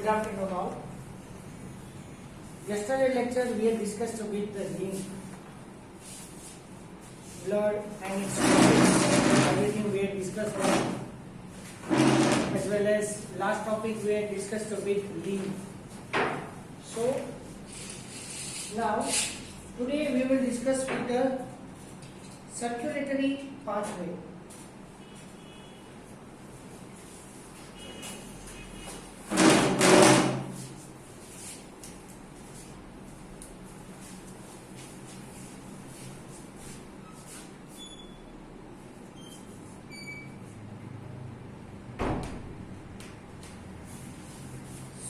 Good afternoon all. Yesterday lecture we had discussed with the lymph, blood and its process. Everything we had discussed about, as well as last topic we had discussed with lymph. So now today we will discuss with the circulatory pathway.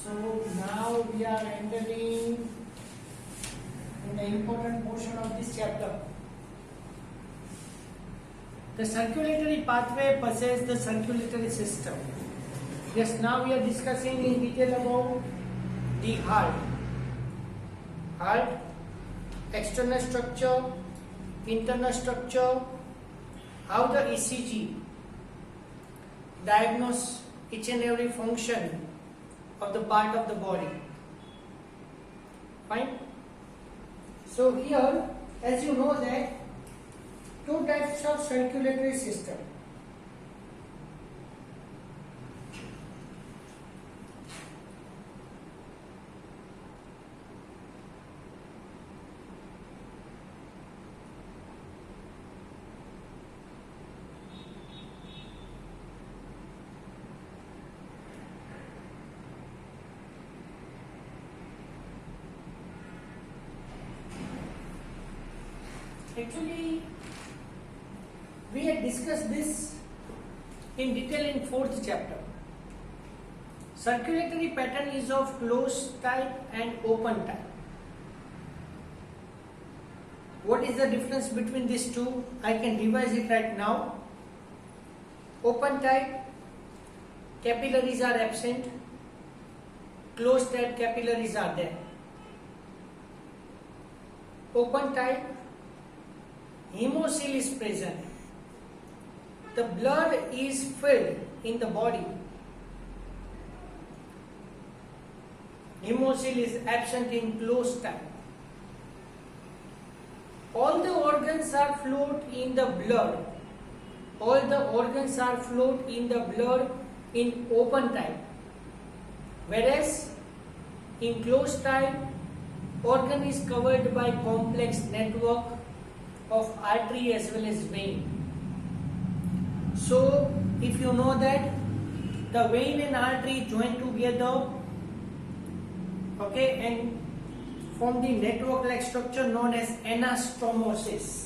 So now we are entering in the important portion of this chapter. The circulatory pathway possesses the circulatory system. Yes, now we are discussing in detail about the heart. Heart, external structure, internal structure, how the ECG diagnose each and every function of the part of the body. Fine. So here, as you know that two types of circulatory system. Actually, we had discussed this in detail in 4th chapter. Circulatory pattern is of closed type and open type. What is the difference between these two? I can revise it right now. Open type, capillaries are absent. Closed type, capillaries are there. Open type, hemocoel is present. The blood is filled in the body. Hemocoel is absent in closed type. All the organs are flowed in the blood. All the organs are flowed in the blood in open type. Whereas in closed type, organ is covered by complex network of artery as well as vein. So if you know that the vein and artery join together, okay, and form the network like structure known as anastomosis.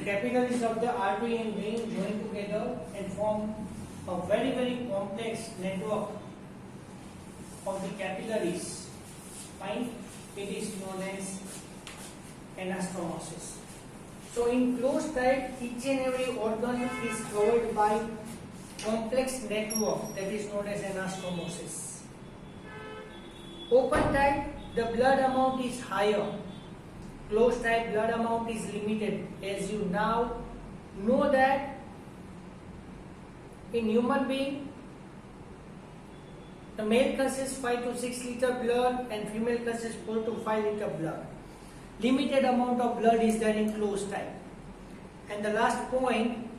Capillaries of the artery and vein join together and form a very complex network of the capillaries. Fine, it is known as anastomosis. So in closed type, each and every organ is covered by complex network that is known as anastomosis. Open type, the blood amount is higher. Closed type, blood amount is limited. As you now know that in human being, the male consists 5 to 6 liter blood and female consists 4 to 5 liter blood. Limited amount of blood is there in closed type. And the last point,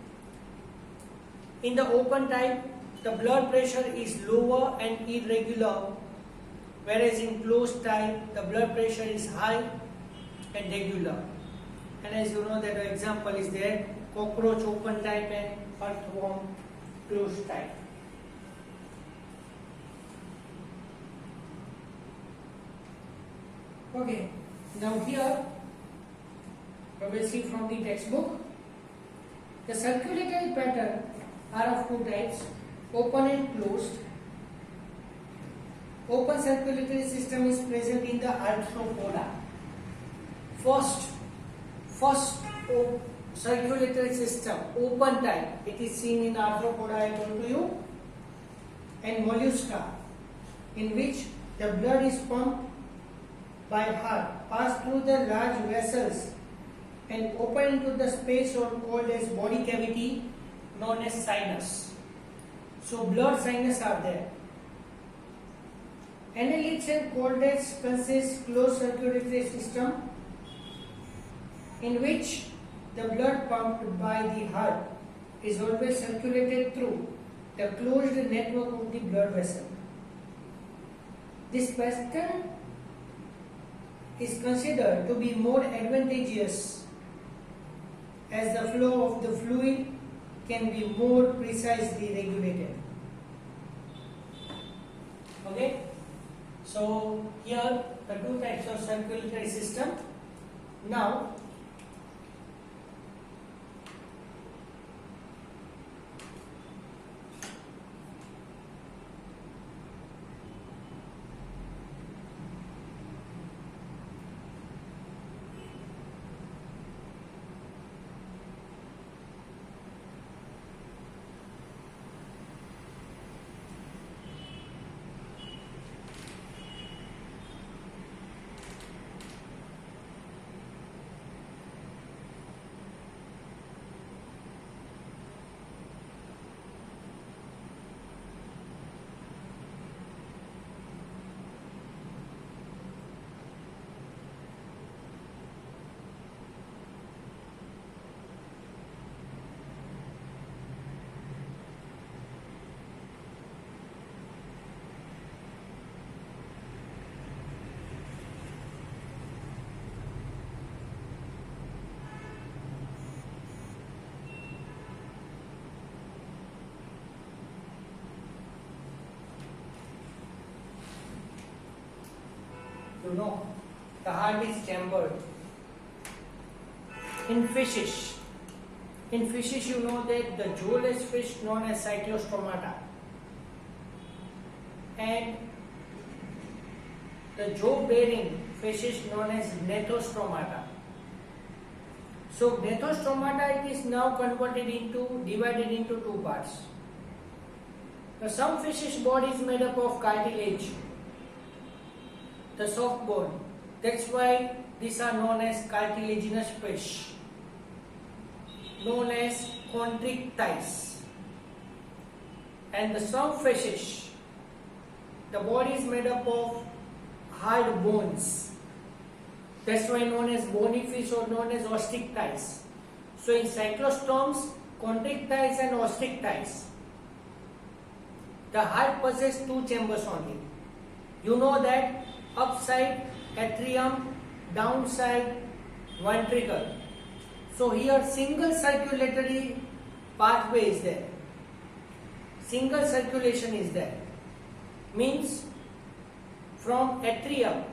in the open type, the blood pressure is lower and irregular, whereas in closed type the blood pressure is high and regular. And as you know that the example is there, cockroach open type and earthworm closed type. Okay, now here we will see from the textbook. The circulatory pattern are of two types, open and closed. Open circulatory system is present in the arthropoda. First circulatory system, open type, it is seen in arthropoda, I told to you, and mollusca, in which the blood is pumped by heart, pass through the large vessels and open into the space or called as body cavity known as sinus. So blood sinus are there. Annelids and chordates consist closed circulatory system in which the blood pumped by the heart is always circulated through the closed network of the blood vessel. This pattern is considered to be more advantageous as the flow of the fluid can be more precisely regulated. Okay, so here the two types of circulatory system. Now you know the heart is chambered in fishes. In fishes, you know that the jawless fish known as cyclostomata and the jaw-bearing fishes known as gnathostomata. So gnathostomata, it is now divided into two parts. Now, some fishes' body is made up of cartilage, the soft bone. That's why these are known as cartilaginous fish, known as chondrichthyes. And the some fishes, the body is made up of hard bones. That's why known as bony fish or known as osteichthyes. So in cyclostomes, chondrichthyes and osteichthyes, the heart possesses two chambers only. You know that upside atrium, downside ventricle. So here single circulatory pathway is there. Single circulation is there. Means from atrium,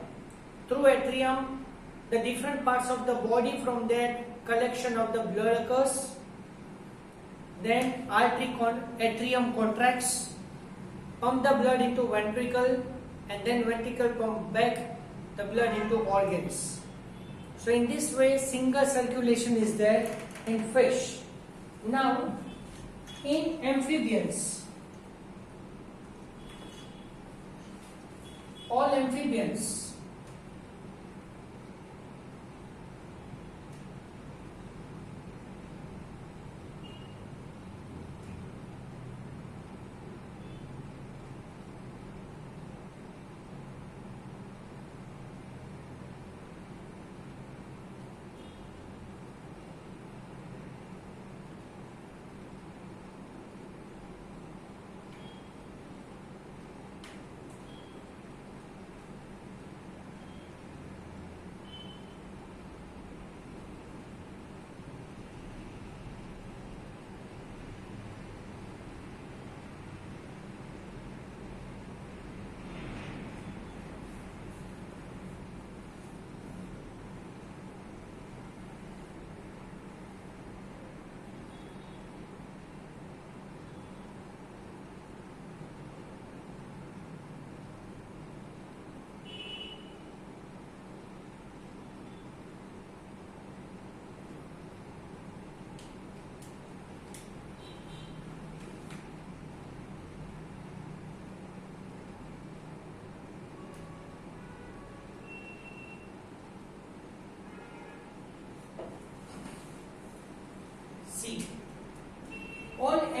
through atrium, the different parts of the body, from that collection of the blood occurs. Then atrium contracts, pump the blood into ventricle, and then ventricle pump back the blood into organs. So in this way single circulation is there in fish. Now in amphibians, all amphibians,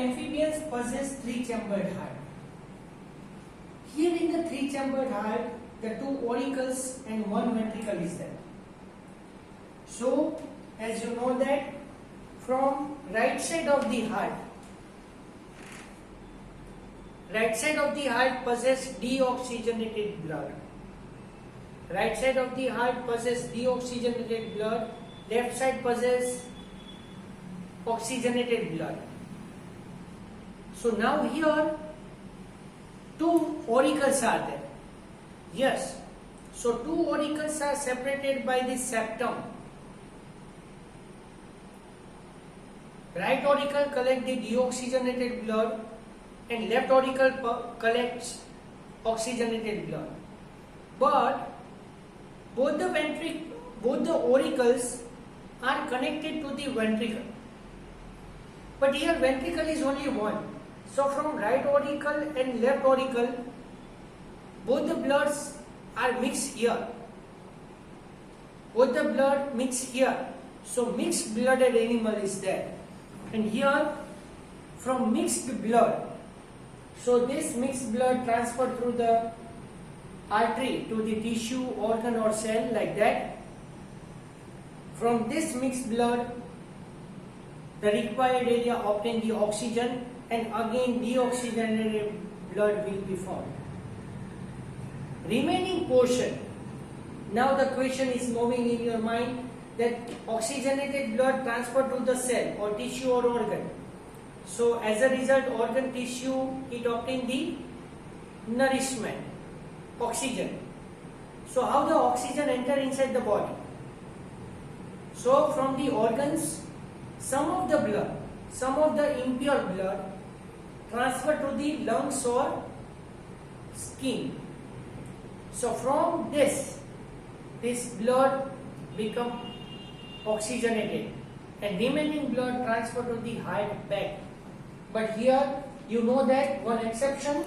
amphibians possess three-chambered heart. Here in the three-chambered heart, the two auricles and one ventricle is there. So, as you know that from right side of the heart possess deoxygenated blood. Right side of the heart possess deoxygenated blood. Left side possess oxygenated blood. So now here two auricles are there. Yes. So two auricles are separated by the septum. Right auricle collects the deoxygenated blood and left auricle collects oxygenated blood. But both the auricles are connected to the ventricle. But here ventricle is only one. So from right auricle and left auricle, both the bloods are mixed here. Both the blood mixed here. So mixed blooded animal is there. And here from mixed blood, so this mixed blood transferred through the artery to the tissue, organ or cell like that. From this mixed blood, the required area obtain the oxygen and again deoxygenated blood will be formed. Remaining portion, now the question is moving in your mind that oxygenated blood transferred to the cell or tissue or organ. So as a result, organ tissue, it obtain the nourishment, oxygen. So how the oxygen enter inside the body? So from the organs, some of the impure blood transfer to the lungs or skin. So from this blood become oxygenated and remaining blood transfer to the heart back. But here you know that one exception.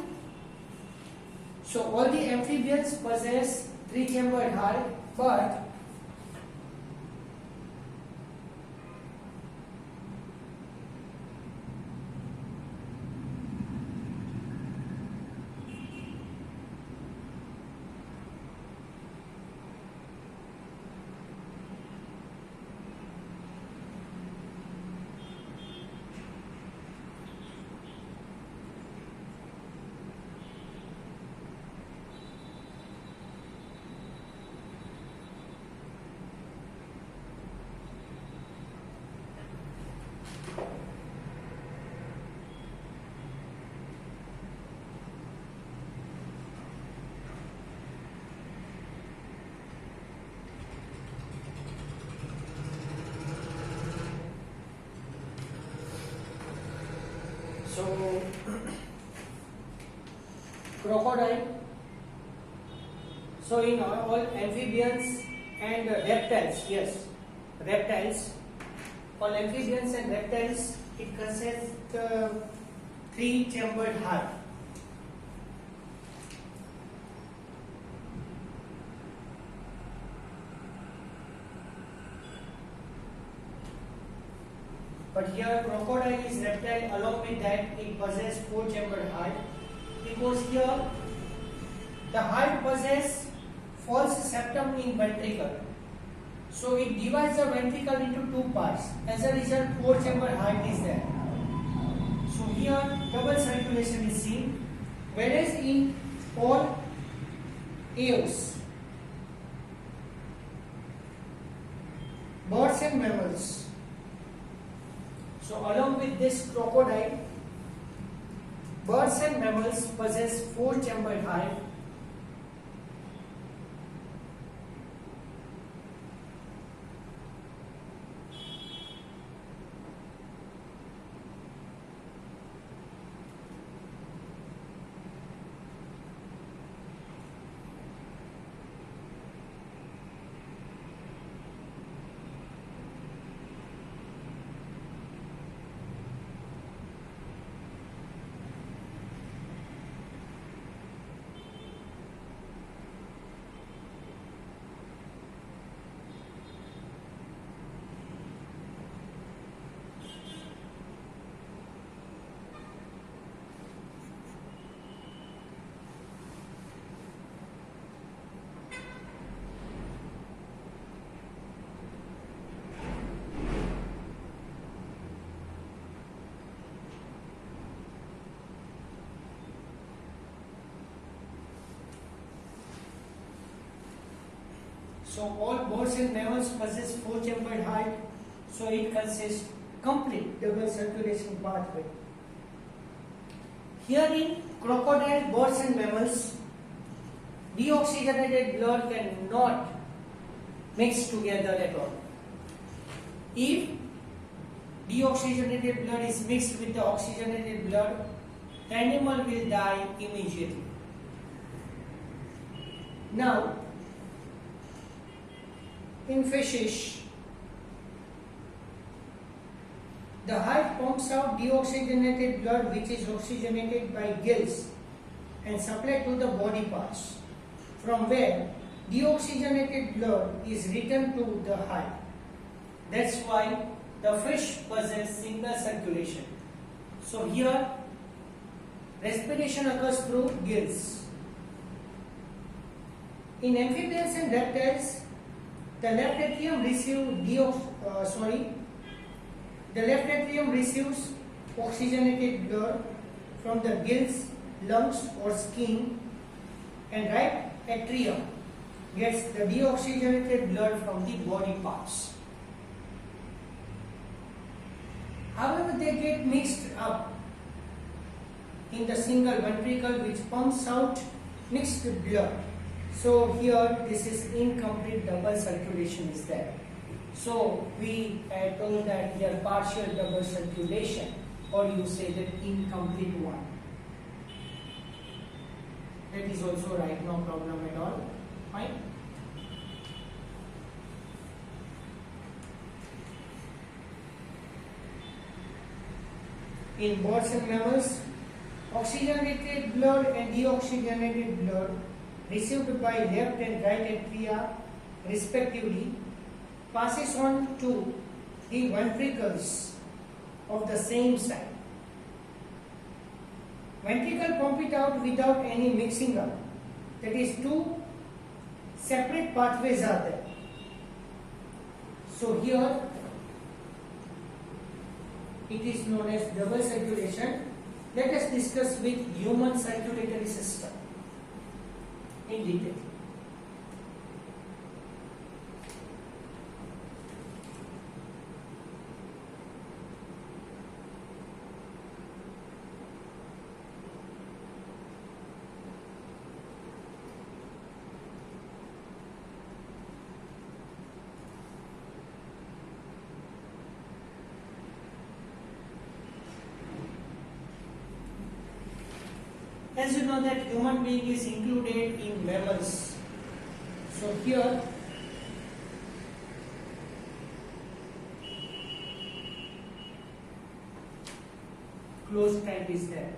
So all the amphibians possess three-chambered heart, so crocodile. So in all amphibians and reptiles, yes, reptiles, all amphibians and reptiles, it consists three-chambered heart. But here crocodile is reptile, along with that it possesses four-chambered heart, because here the heart possesses false septum in ventricle. So it divides the ventricle into two parts. As a result, four-chambered heart is there. So here double circulation is seen, whereas in all aves, birds and mammals. So along with this crocodile, birds and mammals possess four-chambered heart. So all birds and mammals possess four-chambered heart, so it consists complete double circulation pathway. Here in crocodile, birds and mammals, deoxygenated blood cannot mix together at all. If deoxygenated blood is mixed with the oxygenated blood, the animal will die immediately. Now, in fishes, the heart pumps out deoxygenated blood which is oxygenated by gills and supplied to the body parts, from where deoxygenated blood is returned to the heart. That's why the fish possess single circulation. So here respiration occurs through gills. In amphibians and reptiles, the left atrium receives oxygenated blood from the gills, lungs or skin, and right atrium gets the deoxygenated blood from the body parts. However, they get mixed up in the single ventricle which pumps out mixed blood. So here this is incomplete double circulation is there. So we told that here partial double circulation, or you say that incomplete one. That is also right, no problem at all. Fine. In birds and mammals, oxygenated blood and deoxygenated blood received by left and right atria respectively passes on to the ventricles of the same side. Ventricle pump it out without any mixing up. That is, two separate pathways are there. So here it is known as double circulation. Let us discuss with human circulatory system in detail. As you know that human being is included in mammals. So here closed type is there.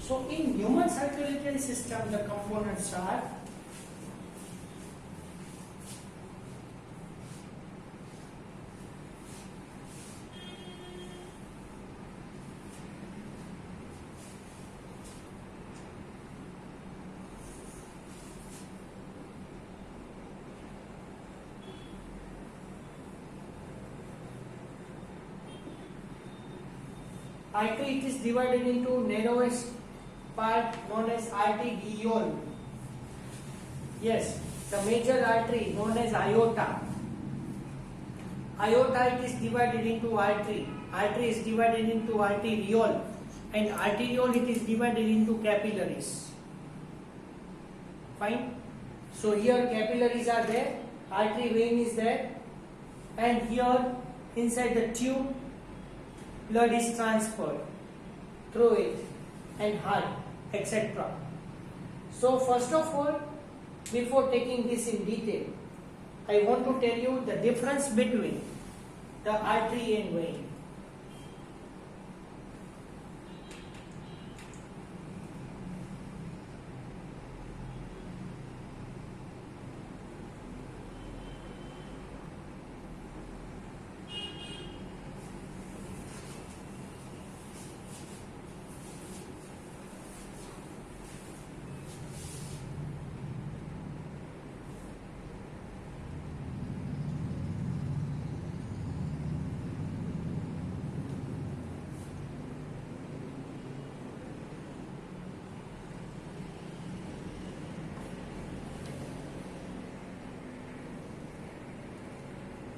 So in human circulatory system, the components are artery. It is divided into narrowest part known as arteriole. Yes, the major artery known as aorta. Aorta, it is divided into artery. Artery is divided into arteriole, and arteriole it is divided into capillaries. Fine. So here capillaries are there, artery vein is there, and here inside the tube blood is transferred through it and heart, etc. So first of all, before taking this in detail, I want to tell you the difference between the artery and vein.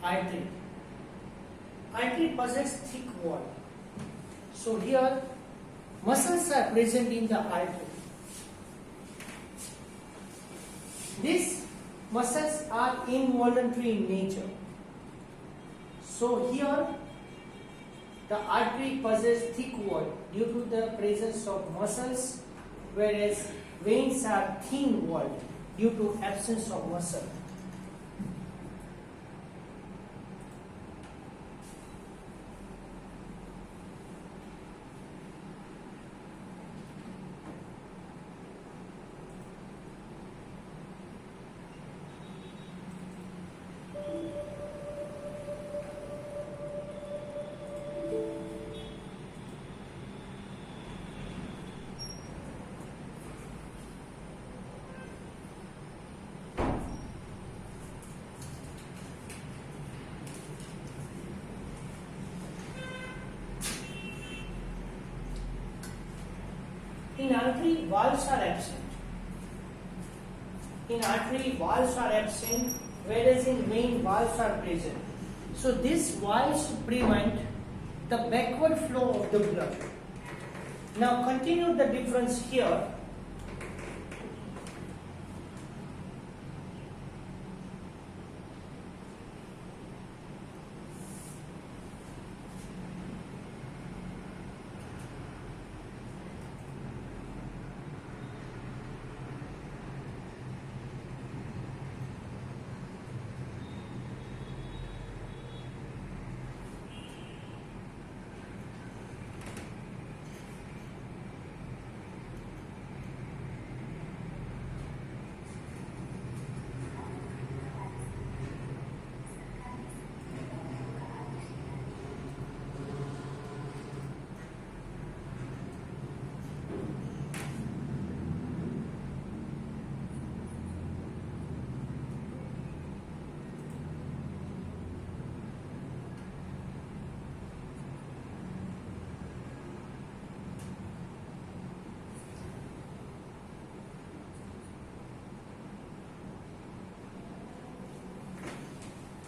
artery. Artery possess thick wall. So here muscles are present in the artery. These muscles are involuntary in nature. So here the artery possesses thick wall due to the presence of muscles, whereas veins are thin walled due to absence of muscle. In artery, valves are absent. In artery, valves are absent, whereas in vein, valves are present. So these valves prevent the backward flow of the blood. Now continue the difference here.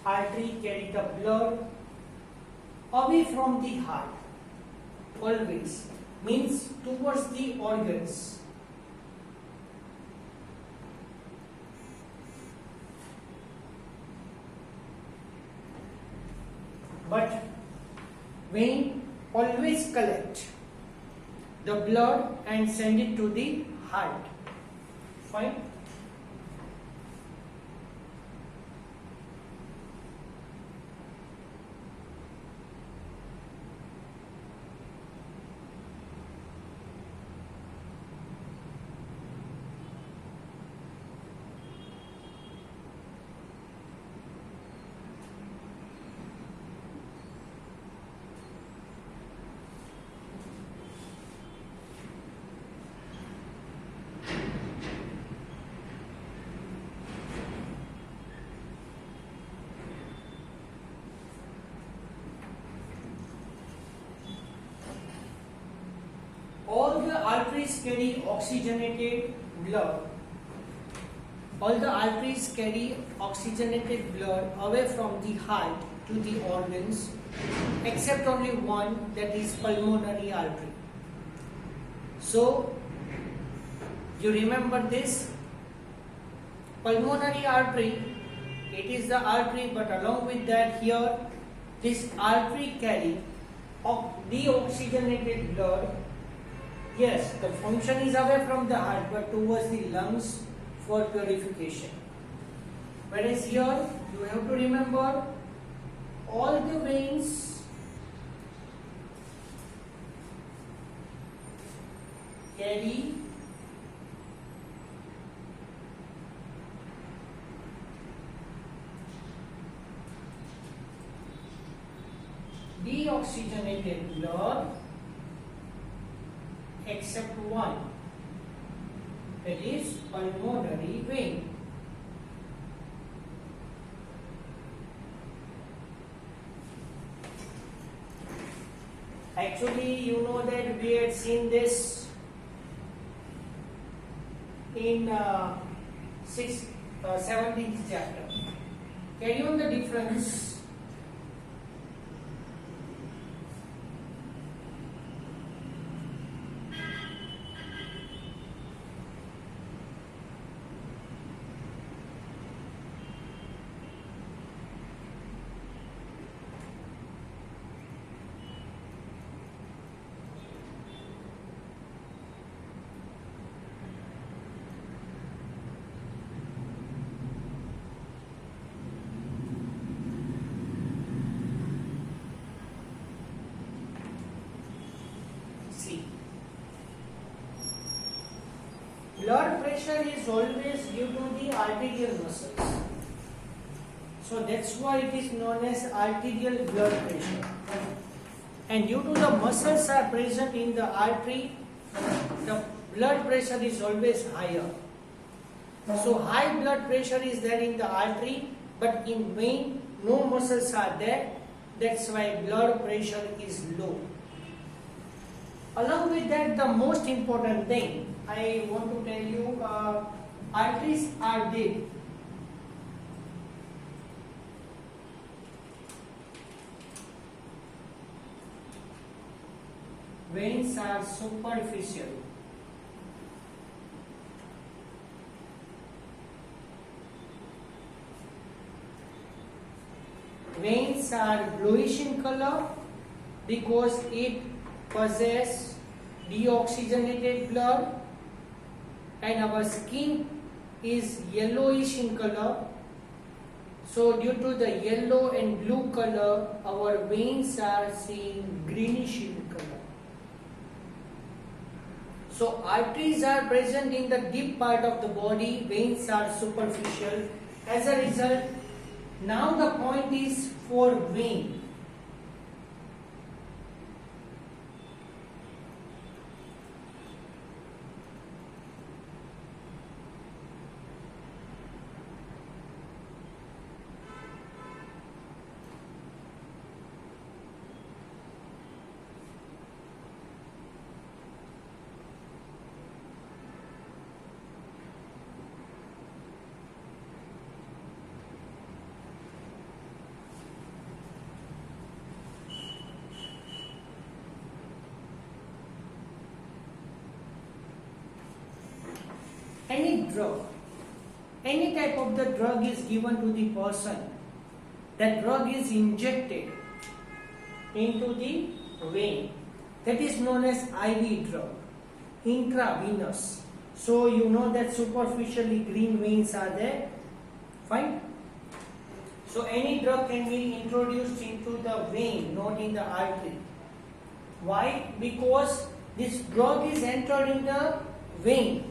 Artery carry the blood away from the heart, always, means towards the organs. But vein always collect the blood and send it to the heart. Fine. All the arteries carry oxygenated blood. All the arteries carry oxygenated blood away from the heart to the organs, except only one, that is pulmonary artery. So, you remember this? Pulmonary artery, it is the artery, but along with that here, this artery carry deoxygenated blood. Yes, the function is away from the heart, but towards the lungs for purification. Whereas here, you have to remember all the veins carry deoxygenated blood except one, that is pulmonary vein. Actually, you know that we had seen this in 17th chapter. Carry on the difference. blood pressure is always due to the arterial muscles. So that's why it is known as arterial blood pressure. And due to the muscles are present in the artery, the blood pressure is always higher. So high blood pressure is there in the artery, but in vein no muscles are there. That's why blood pressure is low. Along with that, the most important thing I want to tell you, arteries are dead. Veins are superficial. Veins are bluish in color because it possesses deoxygenated blood, and our skin is yellowish in color. So due to the yellow and blue color, our veins are seeing greenish in color. So arteries are present in the deep part of the body, veins are superficial. As a result, now the point is for vein. Any drug, any type of the drug is given to the person, that drug is injected into the vein. That is known as IV drug, intravenous. So you know that superficially green veins are there. Fine. So any drug can be introduced into the vein, not in the artery. Why? Because this drug is entered in the vein.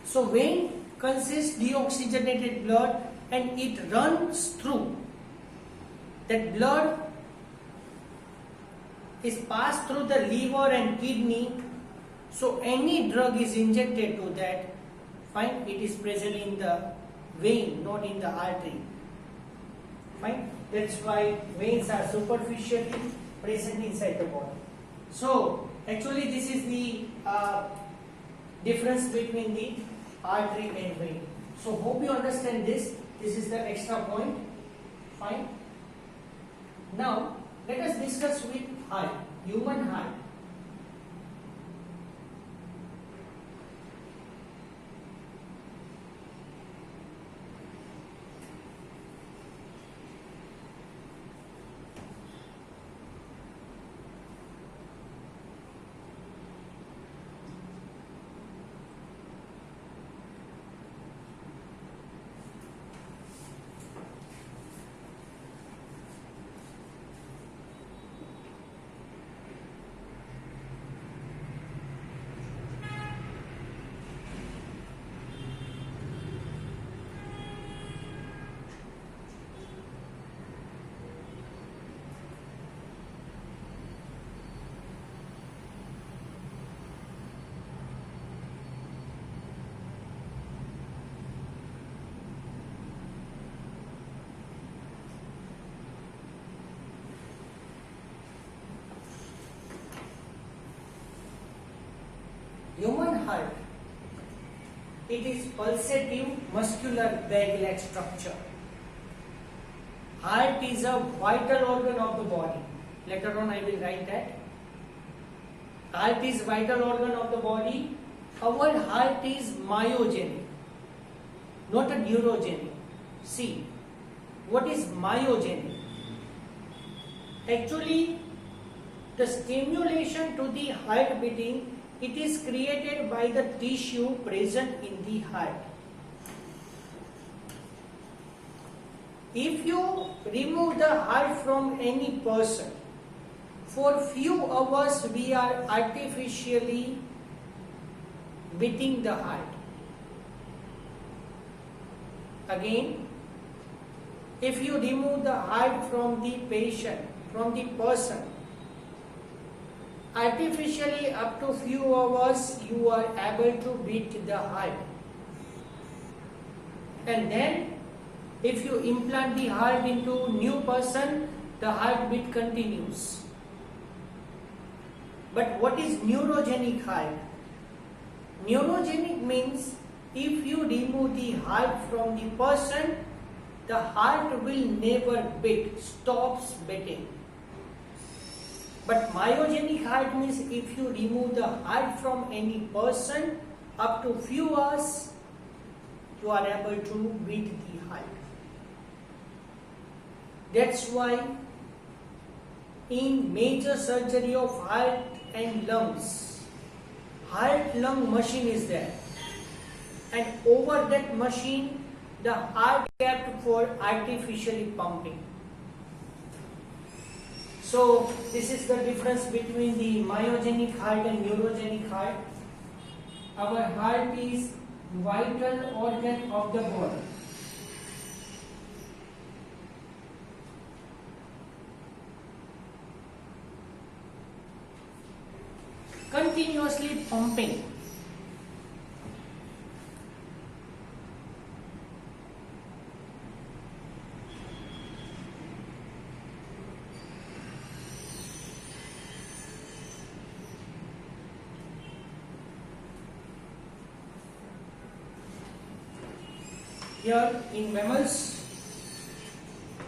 So vein consists deoxygenated blood and it runs through. That blood is passed through the liver and kidney. So any drug is injected to that, fine, it is present in the vein, not in the artery. Fine. That's why veins are superficially present inside the body. So actually this is the difference between the artery and vein. So hope you understand this. This is the extra point. Fine. Now let us discuss with heart, human heart. Human heart, it is pulsative muscular bag-like structure. Heart is a vital organ of the body. Later on I will write that. Heart is vital organ of the body. Our heart is myogenic, not a neurogenic. See, what is myogenic? Actually, the stimulation to the heart beating, it is created by the tissue present in the heart. If you remove the heart from any person, for few hours we are artificially beating the heart. Again, if you remove the heart from the patient, from the person, artificially up to few hours you are able to beat the heart. And then if you implant the heart into new person, the heartbeat continues. But what is neurogenic heart? Neurogenic means if you remove the heart from the person, the heart will never beat, stops beating. But myogenic heart means if you remove the heart from any person, up to few hours, you are able to beat the heart. That's why in major surgery of heart and lungs, heart-lung machine is there. And over that machine, the heart kept for artificially pumping. So this is the difference between the myogenic heart and neurogenic heart. Our heart is vital organ of the body. Continuously pumping. Here in mammals,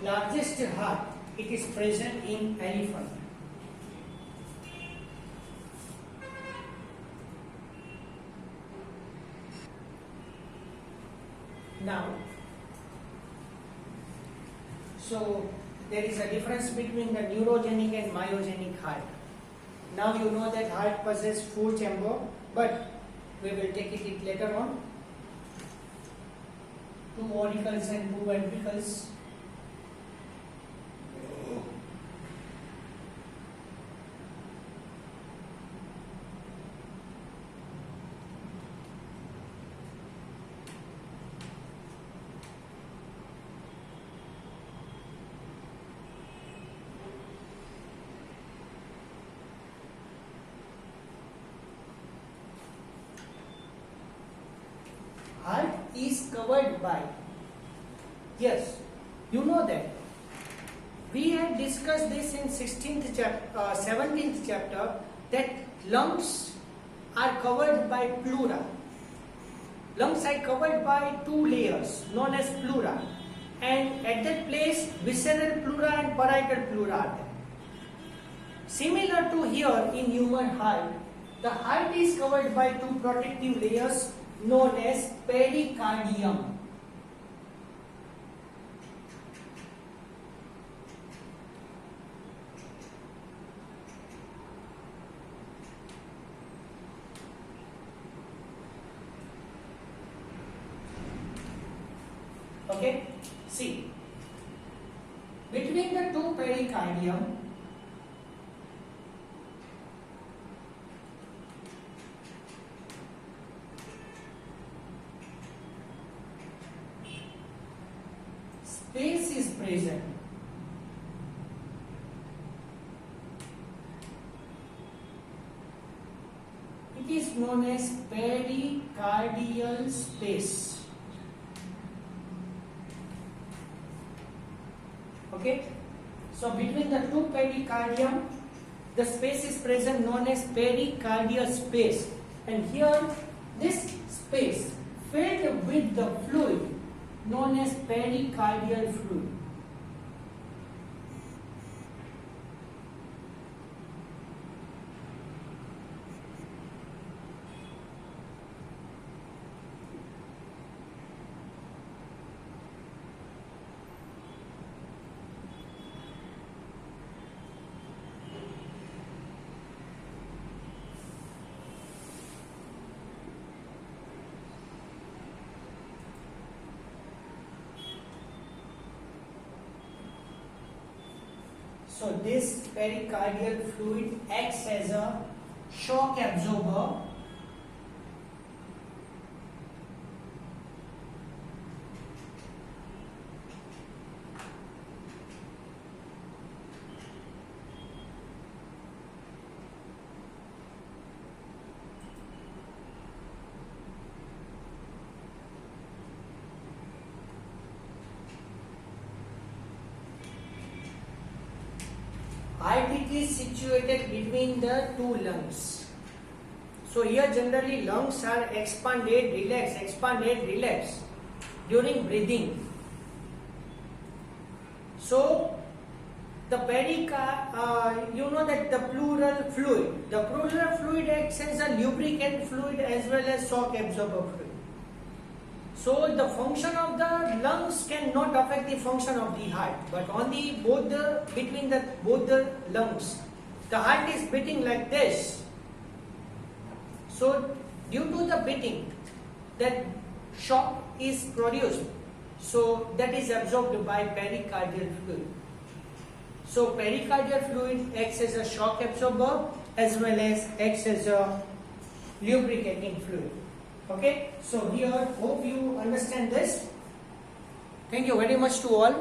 largest heart, it is present in elephant. Now, so there is a difference between the neurogenic and myogenic heart. Now you know that heart possesses 4 chambers, but we will take it later on. 2 auricles and 2 ventricles. Heart is covered by, yes, you know that. We had discussed this in 17th chapter that lungs are covered by pleura. Lungs are covered by 2 layers known as pleura, and at that place visceral pleura and parietal pleura are there. Similar to here in human heart, the heart is covered by 2 protective layers known as pericardium. Okay, see, between the 2 pericardium, space is present. It is known as pericardial space. Okay, so between the 2 pericardium, the space is present known as pericardial space, and here this space filled with the fluid known as pericardial fluid. So this pericardial fluid acts as a shock absorber heart it is situated between the two lungs. So here generally lungs are expanded, relaxed during breathing. So the pericard, you know that the pleural fluid acts as a lubricant fluid as well as shock absorber fluid. So the function of the lungs cannot affect the function of the heart, but only both the lungs. The heart is beating like this. So due to the beating, that shock is produced. So that is absorbed by pericardial fluid. So pericardial fluid acts as a shock absorber as well as acts as a lubricating fluid. Okay, so here hope you understand this. Thank you very much to all.